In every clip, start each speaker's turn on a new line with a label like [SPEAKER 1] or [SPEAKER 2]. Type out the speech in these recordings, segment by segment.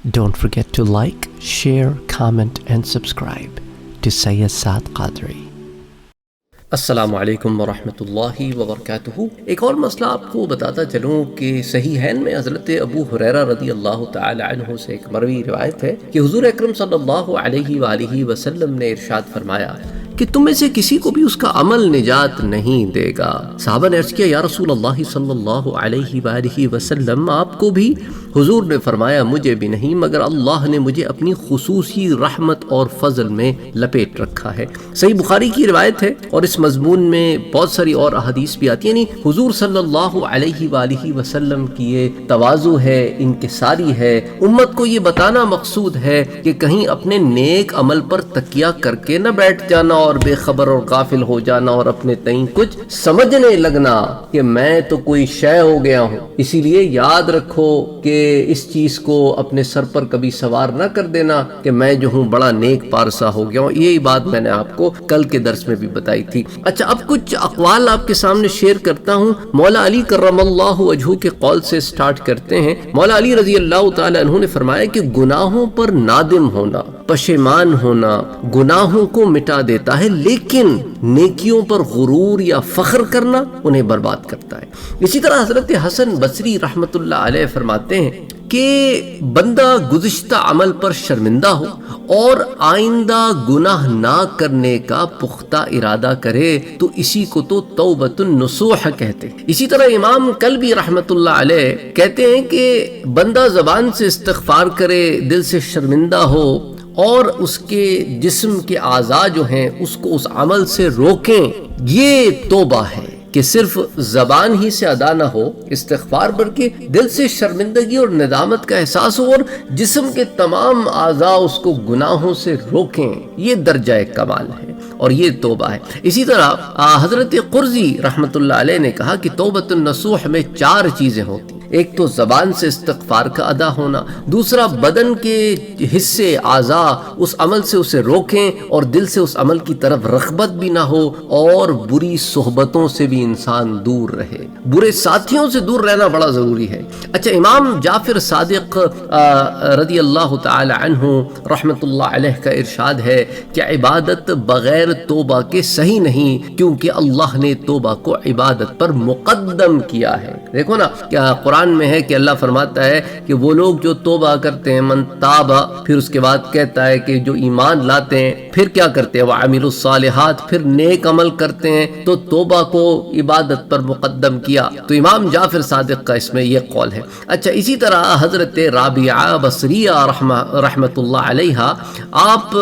[SPEAKER 1] Don't forget to like, share, comment and subscribe to Sayyid Saad Qadri.
[SPEAKER 2] السلام علیکم ورحمۃ اللہ وبرکاتہ۔ ایک اور مسئلہ آپ کو بتاتا چلوں کہ صحیحین میں حضرت ابو ہریرہ رضی اللہ تعالی عنہ سے ایک مروی روایت ہے کہ حضور اکرم صلی اللہ علیہ وآلہ وسلم نے ارشاد فرمایا کہ تم میں سے کسی کو بھی اس کا عمل نجات نہیں دے گا۔ صحابہ نے عرض کیا یا رسول اللہ صلی اللہ علیہ وآلہ وسلم، آپ کو بھی؟ حضور نے فرمایا مجھے بھی نہیں، مگر اللہ نے مجھے اپنی خصوصی رحمت اور فضل میں لپیٹ رکھا ہے۔ صحیح بخاری کی روایت ہے اور اس مضمون میں بہت ساری اور احادیث بھی آتی ہیں، یعنی حضور صلی اللہ علیہ وآلہ وسلم کی یہ تواضع ہے، انکساری ہے۔ امت کو یہ بتانا مقصود ہے کہ کہیں اپنے نیک عمل پر تکیہ کر کے نہ بیٹھ جانا اور بے خبر اور غافل ہو جانا اور اپنے تئیں کچھ سمجھنے لگنا کہ میں تو کوئی شے ہو گیا ہوں۔ اسی لیے یاد رکھو کہ اس چیز کو اپنے سر پر کبھی سوار نہ کر دینا کہ میں جو ہوں بڑا نیک پارسا ہو گیا ہوں۔ یہی بات میں نے آپ کو کل کے درس میں بھی بتائی تھی۔ اچھا، اب کچھ اقوال آپ کے سامنے شیئر کرتا ہوں۔ مولا علی کرم اللہ وجہہ کے قول سے سٹارٹ کرتے ہیں۔ مولا علی رضی اللہ تعالی عنہ نے فرمایا کہ گناہوں پر نادم ہونا، پشیمان ہونا گناہوں کو مٹا دیتا ہے، لیکن نیکیوں پر غرور یا فخر کرنا انہیں برباد کرتا ہے۔ اسی طرح حضرت حسن بصری رحمۃ اللہ علیہ فرماتے ہیں کہ بندہ گزشتہ عمل پر شرمندہ ہو اور آئندہ گناہ نہ کرنے کا پختہ ارادہ کرے تو اسی کو تو توبۃ النصوح کہتے ہیں۔ اسی طرح امام کلبی رحمۃ اللہ علیہ کہتے ہیں کہ بندہ زبان سے استغفار کرے، دل سے شرمندہ ہو اور اس کے جسم کے اعضاء جو ہیں اس کو اس عمل سے روکیں، یہ توبہ ہے کہ صرف زبان ہی سے ادا نہ ہو استغفار، بلکہ دل سے شرمندگی اور ندامت کا احساس ہو اور جسم کے تمام اعضاء اس کو گناہوں سے روکیں، یہ درجہ کمال ہے اور یہ توبہ ہے۔ اسی طرح حضرت قرظی رحمۃ اللہ علیہ نے کہا کہ توبۃ النصوح میں 4 چیزیں ہوتی ہیں۔ ایک تو زبان سے استغفار کا ادا ہونا، دوسرا بدن کے حصے اعضاء اس عمل سے اسے روکیں اور دل سے اس عمل کی طرف رغبت بھی نہ ہو، اور بری صحبتوں سے بھی انسان دور رہے، برے ساتھیوں سے دور رہنا بڑا ضروری ہے۔ اچھا، امام جعفر صادق رضی اللہ تعالی عنہ رحمۃ اللہ علیہ کا ارشاد ہے کہ عبادت بغیر توبہ کے صحیح نہیں، کیونکہ اللہ نے توبہ کو عبادت پر مقدم کیا ہے۔ دیکھو نا، کیا قرآن میں ہے کہ اللہ فرماتا ہے کہ وہ لوگ جو توبہ کرتے ہیں، من تابہ، پھر اس کے بعد کہتا ہے کہ جو ایمان لاتے ہیں پھر کیا کرتے ہیں، وعملوا الصالحات، پھر نیک عمل کرتے ہیں، تو توبہ کو عبادت پر مقدم کیا۔ تو امام جعفر صادق کا اس میں یہ قول ہے۔ اچھا، اسی طرح حضرت رابعہ بصریہ رحمۃ اللہ علیہ، آپ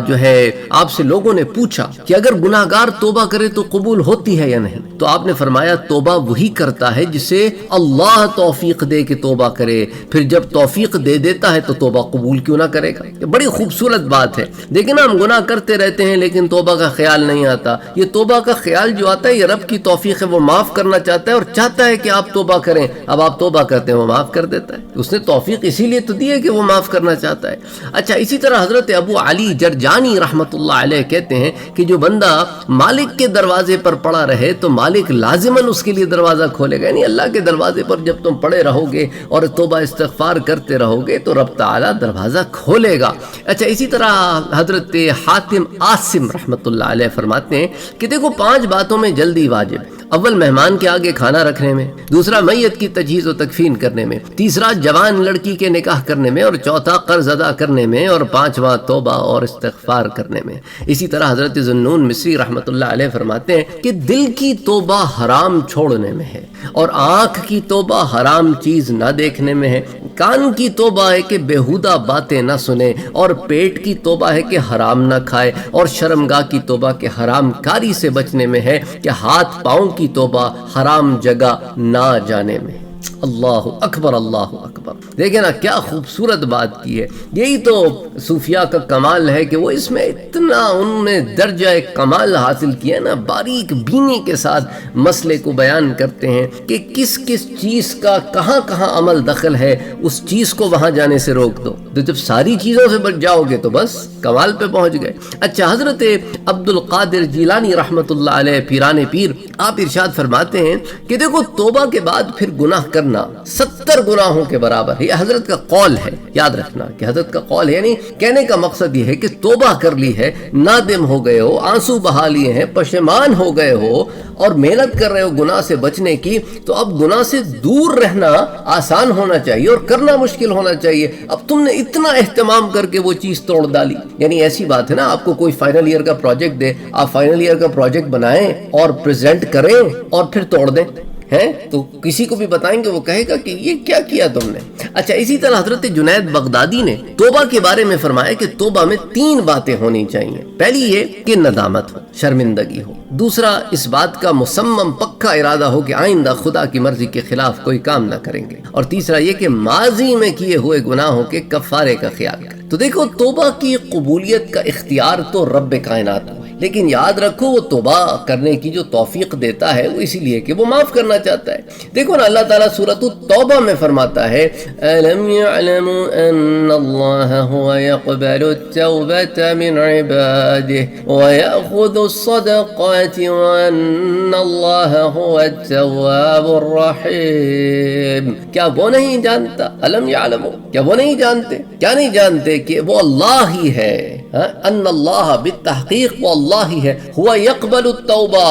[SPEAKER 2] جو ہے آپ سے لوگوں نے پوچھا کہ اگر گناہ گار توبہ کرے تو قبول ہوتی ہے یا نہیں، تو آپ نے فرمایا توبہ وہی کرتا ہے جسے اللہ توفیق دے کہ توبہ کرے، پھر جب توفیق دے دیتا ہے تو توبہ قبول کیوں نہ کرے گا۔ یہ بڑی خوبصورت بات ہے۔ دیکھیں نا، ہم گناہ کرتے رہتے ہیں لیکن توبہ کا خیال نہیں آتا۔ یہ توبہ کا خیال جو آتا ہے یہ رب کی توفیق ہے، وہ معاف کرنا چاہتا ہے اور چاہتا ہے کہ آپ توبہ کریں۔ اب آپ توبہ کرتے ہیں وہ معاف کر دیتا ہے، اس نے توفیق اسی لیے تو دی ہے کہ وہ معاف کرنا چاہتا ہے۔ اچھا، اسی طرح حضرت ابو علی جرجانی رحمۃ اللہ علیہ کہتے ہیں کہ جو بندہ مالک کے دروازے پر پڑا رہے تو مالک لازماً اس کے لیے دروازہ کھولے گا، یعنی اللہ کے دروازے پر جب تم پڑے رہو گے اور توبہ استغفار کرتے رہو گے تو رب تعالیٰ دروازہ کھولے گا۔ اچھا، اسی طرح حضرت حاتم عاصم رحمۃ اللہ علیہ فرماتے ہیں کہ دیکھو 5 باتوں میں جلدی واجب ہے۔ اول مہمان کے آگے کھانا رکھنے میں، دوسرا میت کی تجہیز و تکفین کرنے میں، تیسرا جوان لڑکی کے نکاح کرنے میں، اور چوتھا قرض ادا کرنے میں، اور 5واں توبہ اور استغفار کرنے میں۔ اسی طرح حضرت ذوالنون مصری رحمۃ اللہ علیہ فرماتے ہیں کہ دل کی توبہ حرام چھوڑنے میں ہے، اور آنکھ کی توبہ حرام چیز نہ دیکھنے میں ہے، کان کی توبہ ہے کہ بیہودہ باتیں نہ سنے، اور پیٹ کی توبہ ہے کہ حرام نہ کھائے، اور شرمگاہ کی توبہ کہ حرام کاری سے بچنے میں ہے، کہ ہاتھ پاؤں کی توبہ حرام جگہ نہ جانے میں۔ اللہ اکبر، اللہ اکبر۔ دیکھیں نا کیا خوبصورت بات کی ہے۔ یہی تو صوفیاء کا کمال ہے کہ وہ اس میں اتنا انہوں نے درجہ کمال حاصل کیا نا، باریک بینی کے ساتھ مسئلے کو بیان کرتے ہیں کہ کس کس چیز کا کہاں کہاں عمل دخل ہے، اس چیز کو وہاں جانے سے روک دو، تو جب ساری چیزوں سے بچ جاؤ گے تو بس کمال پہ پہنچ گئے۔ اچھا، حضرت عبد القادر جیلانی رحمۃ اللہ علیہ پیران پیر آپ ارشاد فرماتے ہیں کہ دیکھو توبہ کے بعد پھر گناہ کرنا 70 گناہوں کے برابر ہے. یہ حضرت کا قول ہے، یاد رکھنا کہ حضرت کا قول ہے. یعنی کہنے کا مقصد یہ ہے کہ توبہ کر لی ہے، نادم ہو گئے ہو، آنسو بہا لیے ہیں، پشیمان ہو گئے ہو اور محنت کر رہے ہو گناہ سے بچنے کی، تو اب گناہ سے دور رہنا آسان ہونا چاہیے اور کرنا مشکل ہونا چاہیے. اب تم نے اتنا اہتمام کر کے وہ چیز توڑ ڈالی. یعنی ایسی بات ہے نا، آپ کو کوئی فائنل ایئر کا پروجیکٹ دے، آپ فائنل ایئر کا پروجیکٹ بنائیں اور پریزنٹ کریں اور پھر توڑ دیں، ہیں تو کسی کو بھی بتائیں گے وہ کہے گا کہ یہ کیا کیا تم نے. اچھا، اسی طرح حضرت جنید بغدادی نے توبہ کے بارے میں فرمایا کہ توبہ میں 3 باتیں ہونی چاہیے. پہلی یہ کہ ندامت ہو، شرمندگی ہو. دوسرا اس بات کا مصمم پکا ارادہ ہو کہ آئندہ خدا کی مرضی کے خلاف کوئی کام نہ کریں گے. اور تیسرا یہ کہ ماضی میں کیے ہوئے گناہوں کے کفارے کا خیال کریں. تو دیکھو، توبہ کی قبولیت کا اختیار تو رب کائنات کو ہے، لیکن یاد رکھو وہ توبہ کرنے کی جو توفیق دیتا ہے وہ اسی لیے کہ وہ معاف کرنا چاہتا ہے. دیکھو نا، اللہ تعالیٰ سورۃ التوبہ میں فرماتا ہے أَلَمْ يَعْلَمُوا أَنَّ اللَّهَ هُوَ يَقْبَلُ التَّوْبَةَ مِنْ عِبَادِهِ وَيَأْخُذُ الصَّدَقَاتِ وَأَنَّ اللَّهَ هُوَ التَّوَّابُ الرَّحِيمُ. کیا وہ نہیں جانتا؟ أَلَمْ يَعْلَمُوا، کیا وہ نہیں جانتے؟ کیا نہیں جانتے کہ وہ اللہ ہی ہے، ان اللہ بالتحقیق وہ اللہ ہی ہے، ہوا یقبل التوبہ،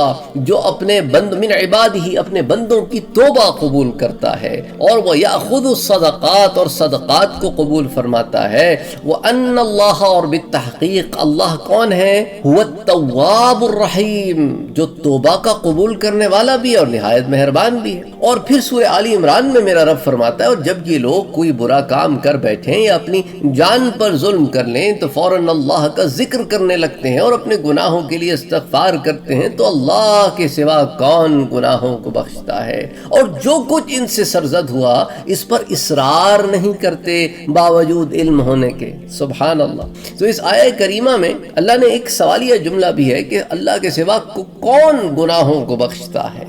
[SPEAKER 2] جو اپنے بند من عبادہ اپنے بندوں کی توبہ قبول کرتا ہے، اور وہ یاخذ الصدقات اور صدقات کو قبول فرماتا ہے. وان اللہ، اور بالتحقیق اللہ کون ہے؟ هو التواب الرحیم، جو توبہ کا قبول کرنے والا بھی ہے اور نہایت مہربان بھی ہے. اور پھر سورہ آل عمران میں میرا رب فرماتا ہے، اور جب یہ لوگ کوئی برا کام کر بیٹھیں یا اپنی جان پر ظلم کر لیں تو فوراً اللہ کا ذکر کرنے لگتے ہیں اور اپنے گناہوں کے لیے استغفار کرتے ہیں، تو اللہ کے سوا کون گناہوں کو بخشتا ہے. اور جو کچھ ان سے سرزد ہوا اس پر اصرار نہیں کرتے باوجود علم ہونے کے. سبحان اللہ. تو اس آیہ کریمہ میں اللہ نے ایک سوالیہ جملہ بھی ہے کہ اللہ کے سوا کون گناہوں کو بخشتا ہے،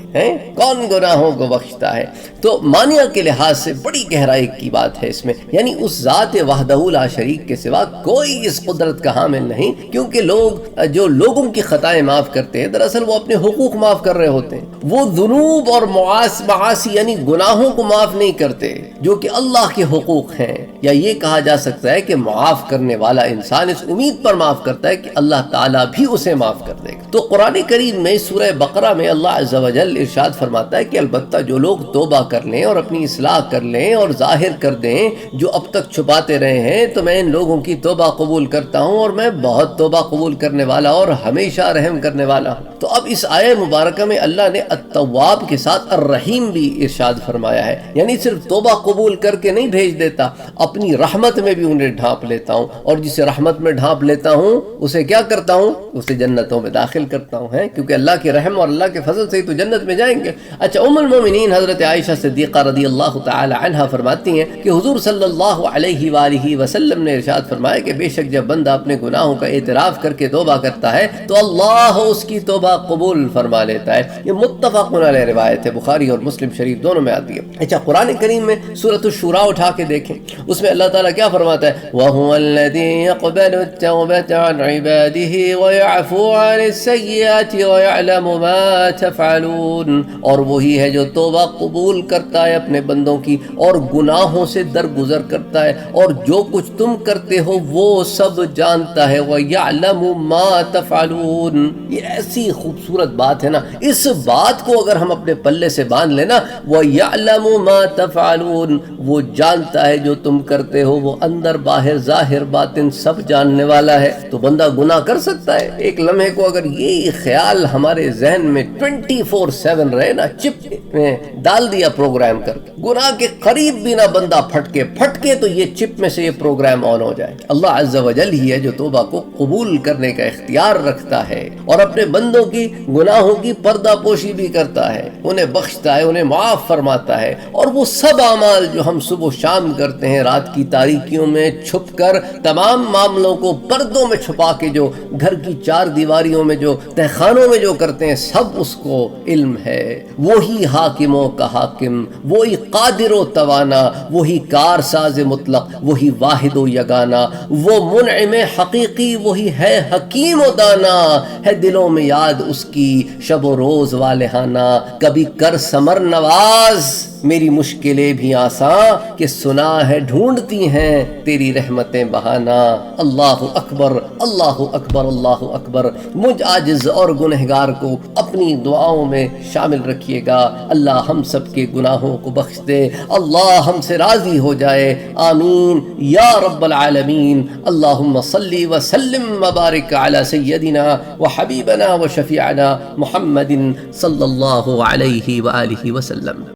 [SPEAKER 2] کون گناہوں کو بخشتا ہے. تو معنی کے لحاظ سے بڑی گہرائی کی بات ہے اس میں. یعنی اس ذات وحدہ لا شریک کے سوا کوئی اس قدرت کا حامل نہیں، کیونکہ لوگ جو لوگوں کی خطائیں معاف کرتے ہیں دراصل وہ اپنے حقوق معاف کر رہے ہوتے ہیں. وہ ذنوب اور معاصی یعنی گناہوں کو معاف نہیں کرتے جو کہ اللہ کے حقوق ہیں. یا یہ کہا جا سکتا ہے کہ معاف کرنے والا انسان اس امید پر معاف کرتا ہے کہ اللہ تعالیٰ بھی اسے معاف کر دے گا. تو قرآن کریم میں سورہ بقرہ میں اللہ عز و جل ارشاد فرماتا ہے کہ البتہ جو لوگ توبہ کر لیں اور اپنی اصلاح کر لیں اور ظاہر کر دیں جو اب تک چھپاتے رہے ہیں، تو میں ان لوگوں کی توبہ قبول کرتا ہوں اور میں بہت توبہ قبول کرنے والا اور ہمیشہ رحم کرنے والا ہوں. تو اب اس آیہ مبارکہ میں اللہ نے التواب کے ساتھ الرحیم بھی ارشاد فرمایا ہے. یعنی صرف توبہ قبول کر کے نہیں بھیج دیتا، اپنی رحمت میں بھی انہیں ڈھانپ لیتا ہوں، اور جسے رحمت میں ڈھانپ لیتا ہوں اسے کیا کرتا ہوں؟ اسے جنتوں میں داخل کرتا ہوں، کیونکہ اللہ کے رحم اور اللہ کے فضل سے ہی تو جنت میں جائیں گے. اچھا، ام المومنین حضرت عائشہ صدیقہ رضی اللہ تعالی عنہا فرماتی ہیں کہ حضور صلی اللہ علیہ وآلہ وسلم نے ارشاد فرمایا کہ بے شک جب بندہ اپنے گناہوں کا اعتراف کر کے توبہ کرتا ہے تو اللہ اس کی توبہ قبول فرما لیتا ہے. یہ متفق علیہ روایت ہے، بخاری اور مسلم شریف دونوں میں آتی ہے. اچھا، قرآن کریم میں سورۃ الشورى اٹھا کے دیکھیں، اس میں اللہ تعالیٰ کیا فرماتا ہے؟ وَهُوَ الَّذِي يَقْبَلُ التَّوْبَةَ عَنْ عِبَادِهِ وَيَعْفُو عَنِ السَّيِّئَاتِ وَيَعْلَمُ مَا تَفْعَلُونَ. اور وہی ہے جو توبہ قبول کرتا ہے اپنے بندوں کی اور گناہوں سے درگزر کرتا ہے، اور جو کچھ تم کرتے ہو وہ سب جانتا ہے. وَيَعْلَمُ مَا تَفْعَلُونَ. یہ ایسی خوبصورت بات ہے نا، اس بات کو اگر ہم اپنے پلے سے باندھ لینا، وَيَعْلَمُ مَا تَفْعَلُونَ، وہ جانتا ہے جو تم کرتے ہو، وہ اندر باہر ظاہر باطن سب جاننے والا ہے. تو بندہ گناہ کر سکتا ہے. ایک لمحے کو اگر یہ خیال ہمارے ذہن میں 24/7 رہے نا، چپ میں ڈال دیا پروگرام کر کے، گناہ کے قریب بھی نہ بندہ پھٹکے تو یہ چپ میں سے یہ پروگرام آن ہو جائے. اللہ عز و جل ہی ہے جو توبہ کو قبول کرنے کا اختیار رکھتا ہے اور اپنے بندوں کی گناہوں کی پردہ پوشی بھی کرتا ہے، انہیں بخشتا ہے، انہیں معاف فرماتا ہے. اور وہ سب اعمال جو ہم صبح و شام کرتے ہیں، رات کی تاریکیوں میں چھپ کر تمام معاملوں کو پردوں میں چھپا کے جو گھر کی 4 دیواریوں میں جو تہخانوں میں جو کرتے ہیں، سب اس کو علم ہے. وہی حاکموں کا حاکم، وہی قادر و توانا، وہی کار ساز مطلق، وہی واحد و یگانا، وہ منعم حقیقی وہی ہے حکیم و دانا، ہے دلوں میں یاد اس کی شب و روز والہانہ، کبھی کر ثمر نواز میری مشکلیں بھی آساں، کہ سنا ہے ڈھونڈتی ہیں تیری رحمتیں بہانا۔ اللہ اکبر اللہ اکبر اللہ اکبر۔ مجھ عاجز اور گنہگار کو اپنی دعاؤں میں شامل رکھیے گا۔ اللہ ہم سب کے گناہوں کو بخش دے، اللہ ہم سے راضی ہو جائے، آمین یا رب العالمین۔ اللہم صلی وسلم وبارک علی سیدنا وحبیبنا وشفیعنا محمد صلی اللہ علیہ وآلہ وسلم۔